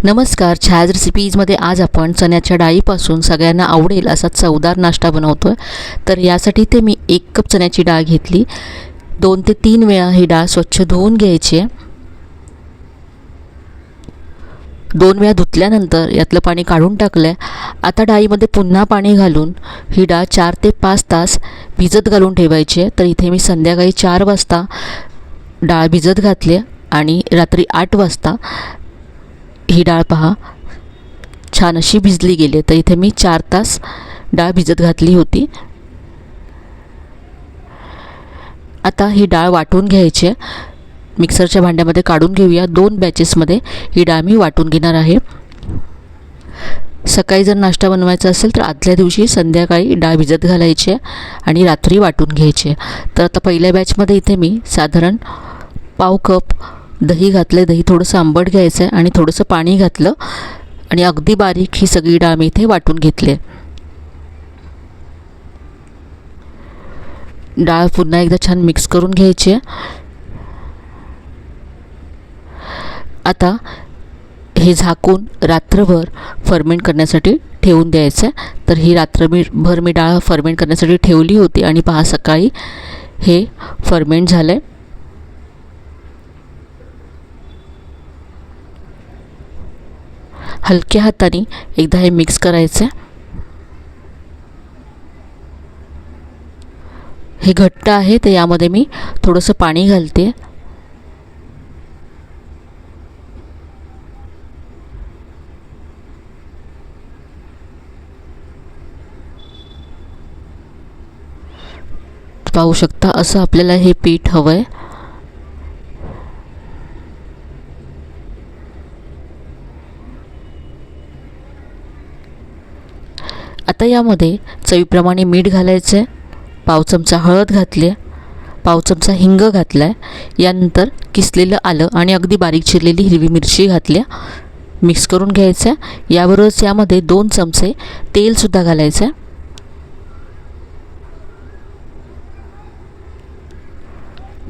नमस्कार, छायाज रेसिपीजमध्ये आज आपण चण्याच्या डाळीपासून सगळ्यांना आवडेल असा चवदार नाश्ता बनवतो आहे। तर यासाठी ते मी 1 कप चण्याची डाळ घेतली। 2 ते 3 वेळा ही डाळ स्वच्छ धुवून घ्यायची आहे। 2 वेळा धुतल्यानंतर यातलं पाणी काढून टाकलं आहे। आता डाळीमध्ये पुन्हा पाणी घालून ही डाळ 4 ते 5 तास भिजत घालून ठेवायची आहे। तर इथे मी संध्याकाळी 4 वाजता डाळ भिजत घातली आणि रात्री 8 वाजता ही डाळ पहा छान अशी भिजली गेली। तर इथे मी 4 तास डाळ भिजत घातली होती। आता ही डाळ वाटून घ्यायची आहे। मिक्सरच्या भांड्यामध्ये काढून घेऊया। 2 बॅचेसमध्ये ही डाळ मी वाटून घेणार आहे। सकाळी जर नाश्ता बनवायचा असेल तर आदल्या दिवशी संध्याकाळी डाळ भिजत घालायची आणि रात्री वाटून घ्यायची। तर आता पहिल्या बॅचमध्ये इथे मी साधारण पाव कप दही घातले। दही थोडंसं आंबट घ्यायचं आहे आणि थोडंसं पाणी घातलं आणि अगदी बारीक ही सगळी डाळ मी इथे वाटून घेतली। डाळ पुन्हा एकदा छान मिक्स करून घ्यायची आहे। आता हे झाकून रात्रभर फर्मेंट करण्यासाठी ठेवून द्यायचं आहे। तर ही रात्रभर मी डाळ फर्मेंट करण्यासाठी ठेवली होती आणि पहा सकाळी हे फर्मेंट झालं आहे। हलक्या हाताने एकदा हे मिक्स करायचं आहे। हे घट्ट आहे तर यामध्ये मी थोडंसं पाणी घालते। पाहू शकता असं आपल्याला हे पीठ हवं आहे। आता यामध्ये चवीप्रमाणे मीठ घालायचं आहे। पाव चमचा हळद घातली आहे। पाव चमचा हिंग घातला आहे। यानंतर किसलेलं आलं आणि अगदी बारीक चिरलेली हिरवी मिरची घातली आहे। मिक्स करून घ्यायचं आहे। याबरोबरच यामध्ये 2 चमचे तेलसुद्धा घालायचं आहे।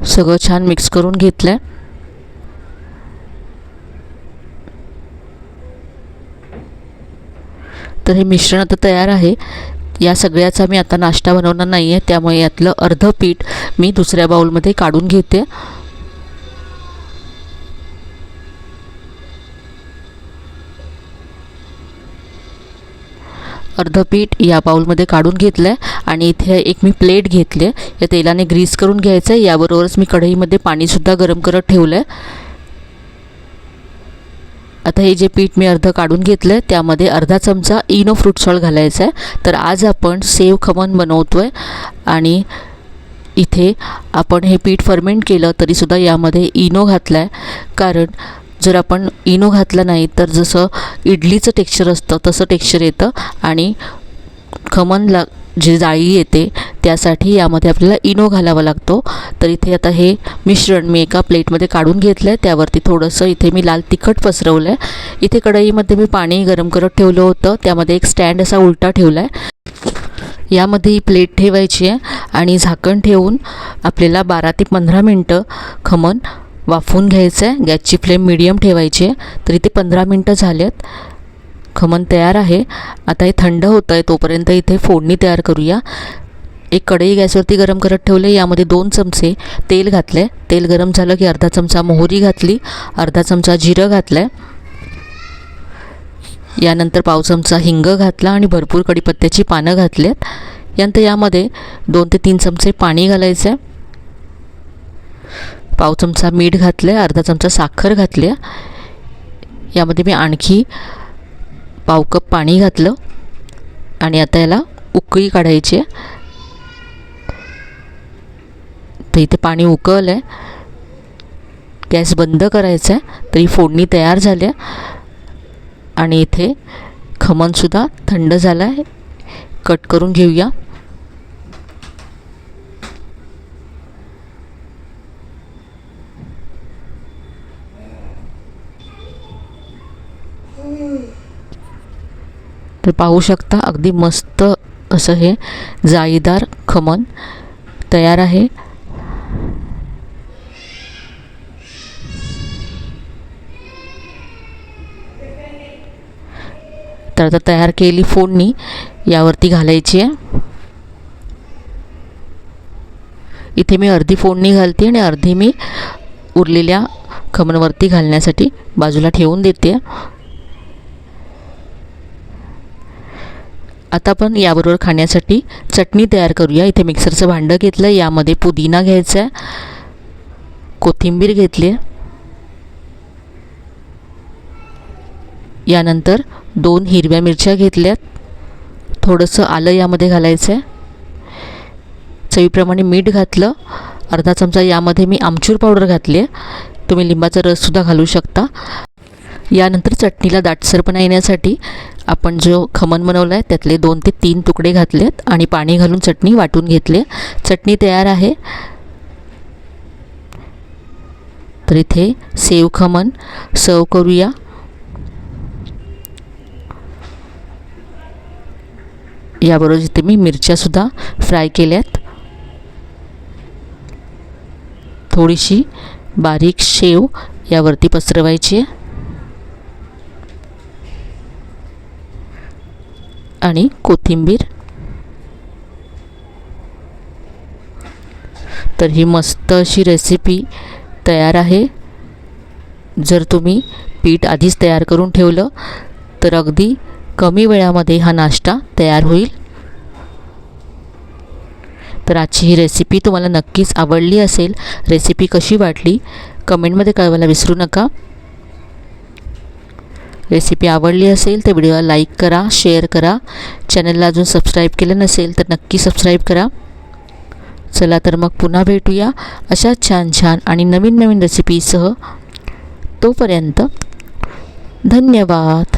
सगळं छान मिक्स करून घेतलं आहे। तर हे मिश्रण आता तयार आहे। या सगळ्याचा मी आता नाश्ता बनवणार नाही आहे, त्यामुळे यातलं अर्ध पीठ मी दुसऱ्या बाउलमध्ये काढून घेते। अर्ध पीठ या बाउलमध्ये काढून घेतलं आहे आणि इथे एक मी प्लेट घेतली आहे। या तेलाने ग्रीस करून घ्यायचं आहे। याबरोबरच मी कढईमध्ये पाणीसुद्धा गरम करत ठेवलं आहे। आता हे जे पीठ मी अर्ध काढून घेतलं आहे त्यामध्ये अर्धा चमचा इनो फ्रूट सॉल्ट घालायचा आहे। तर आज आपण सेव खमण बनवतो आहे आणि इथे आपण हे पीठ फर्मेंट केलं तरीसुद्धा यामध्ये इनो घातला आहे। कारण जर आपण इनो घातला नाही तर जसं इडलीचं टेक्स्चर असतं तसं टेक्स्चर येतं आणि खमणला जी जाळी येते त्यासाठी यामध्ये आपल्याला इनो घालावा लागतो। तर इथे आता हे मिश्रण मी एका प्लेटमध्ये काढून घेतलं आहे। त्यावरती थोडंसं इथे मी लाल तिखट पसरवलं आहे। इथे कढईमध्ये मी पाणी गरम करत ठेवलं होतं, त्यामध्ये एक स्टँड असा उलटा ठेवला आहे। यामध्ये ही प्लेट ठेवायची आहे आणि झाकण ठेवून आपल्याला 12 ते 15 मिनटं खमण वाफवून घ्यायचं आहे। गॅसची फ्लेम मीडियम ठेवायची आहे। तर इथे 15 मिनटं झालेत। खमण तयार आहे। आता हे थंड होतं आहे तोपर्यंत इथे फोडणी तयार करूया। एक कढई गॅसवरती गरम करत ठेवले। यामध्ये 2 चमचे तेल घातले। तेल गरम झालं की अर्धा चमचा मोहरी घातली, अर्धा चमचा जिरं घातलं। यानंतर पाव चमचा हिंग घातला आणि भरपूर कढीपत्त्याची पानं घातलेत। यानंतर यामध्ये 2 ते 3 चमचे पाणी घालायचं आहे। पाव चमचा मीठ घातलं, अर्धा चमचा साखर घातली। यामध्ये मी आणखी पाव कप पाणी घातलं आणि आता याला उकळी काढायची आहे। तर इथे पाणी उकळलं आहे। गॅस बंद करायचा आहे। तर ही फोडणी तयार झाली आणि इथे खमणसुद्धा थंड झालं आहे। कट करून घेऊया। तर पाहू शकता अगदी मस्त असं हे जाळीदार खमण तयार आहे। तर आता तयार केलेली फोडणी यावरती घालायची आहे. इथे मी अर्धी फोडणी घालते आणि अर्धी मी उरलेल्या खमणवरती घालण्यासाठी बाजूला ठेवून देते. आता आपण याबरोबर खाण्यासाठी चटणी तयार करूया. इथे मिक्सरचं भांडं घेतलं, यामध्ये पुदिना घ्यायचा आहे, कोथिंबीर घेतली आहे, यानंतर 2 हिरव्या मिरच्या घेतल्यात, थोडंसं आलं यामध्ये घालायचं आहे, चवीप्रमाणे मीठ घातलं, अर्धा चमचा यामध्ये मी आमचूर पावडर घातली आहे, तुम्ही लिंबाचा रससुद्धा घालू शकता. यानंतर चटणीला दाटसरपणा येण्यासाठी आपण जो खमण बनवला आहे त्यातले 2 ते 3 तुकडे घातलेत आणि पाणी घालून चटणी वाटून घेतली. चटणी तयार आहे. तर इथे सेव खमण सर्व करूया. याबरोबर इथे मी मिरच्यासुद्धा फ्राय केल्यात. थोडीशी बारीक शेव यावरती पसरवायची आहे आणि कोथिंबीर. तर ही मस्त अशी रेसिपी तयार आहे. जर तुम्ही पीठ आधीच तयार करून ठेवलं तर अगदी कमी वेळामध्ये हा नाश्ता तयार होईल. तर आजची ही रेसिपी तुम्हाला नक्कीच आवडली असेल. रेसिपी कशी वाटली कमेंटमध्ये कळवायला विसरू नका. रेसिपी आवडली असेल तर व्हिडिओला लाईक करा, शेअर करा. चॅनलला अजून सबस्क्राईब केलं नसेल तर नक्की सबस्क्राईब करा. चला तर मग पुन्हा भेटूया अशा छान छान आणि नवीन नवीन रेसिपीसह. तोपर्यंत धन्यवाद.